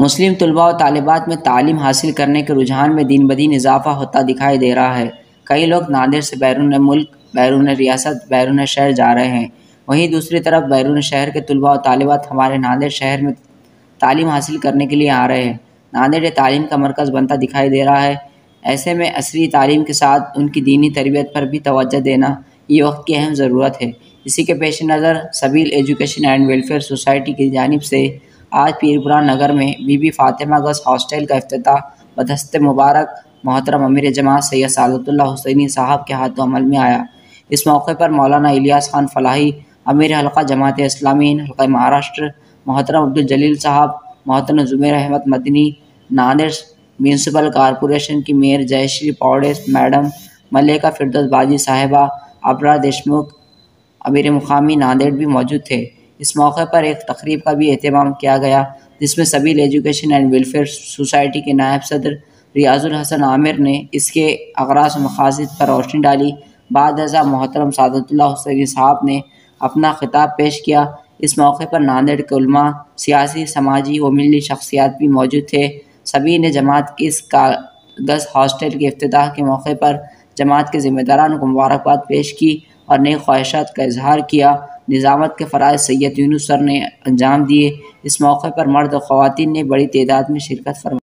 مسلم طلباء و طالبات میں تعلیم حاصل کرنے کے رجحان میں دن بدن اضافہ ہوتا دکھائی دے رہا ہے۔ کئی لوگ ناندیڑ سے بیرون ملک، بیرون ریاست، بیرون شہر جا رہے ہیں۔ وہیں دوسری طرف بیرون شہر کے طلباء و طالبات ہمارے ناندیڑ شہر میں تعلیم حاصل کرنے کے لیے آ رہے ہیں۔ ناندیڑ تعلیم کا مرکز بنتا دکھائی دے رہا ہے۔ ایسے میں عصری تعلیم کے ساتھ ان کی دینی تربیت پر بھی توجہ دینا یہ وقت کی اہم ضرورت ہے۔ اسی کے پیش نظر سبیل ایجوکیشن اینڈ ویلفیئر سوسائٹی کی جانب سے آج پیرپورہ نگر میں بی بی فاطمہ گرلز ہاسٹل کا افتتاح بدست مبارک محترم امیر جماعت سید سعادت اللہ حسینی صاحب کے ہاتھوں عمل میں آیا۔ اس موقع پر مولانا الیاس خان فلاحی، امیر حلقہ جماعت اسلامی حلقہ مہاراشٹر، محترم عبدالجلیل صاحب، محترم زبیر احمد مدنی، ناندیڑ میونسپل کارپوریشن کی میئر جے شری پاوڈے میڈم، ملیکہ فردوس باجی صاحبہ، ابرار دیشمکھ، امیر مقامی ناندیڑ بھی موجود تھے۔ اس موقع پر ایک تقریب کا بھی اہتمام کیا گیا جس میں سبیل ایجوکیشن اینڈ ویلفیئر سوسائٹی کے نائب صدر ریاض الحسن عامر نے اس کے اغراض و مقاصد پر روشنی ڈالی۔ بعد ازاں محترم سعادت اللہ حسینی صاحب نے اپنا خطاب پیش کیا۔ اس موقع پر ناندیڑ کے علماء، سیاسی، سماجی و ملی شخصیات بھی موجود تھے۔ سبھی نے جماعت کی اس کاغذ ہاسٹل کے افتتاح کے موقع پر جماعت کے ذمہ داران کو مبارکباد پیش کی اور نیک خواہشات کا اظہار کیا۔ نظامت کے فرائض سید یونس سر نے انجام دیے۔ اس موقع پر مرد و خواتین نے بڑی تعداد میں شرکت فرمائی۔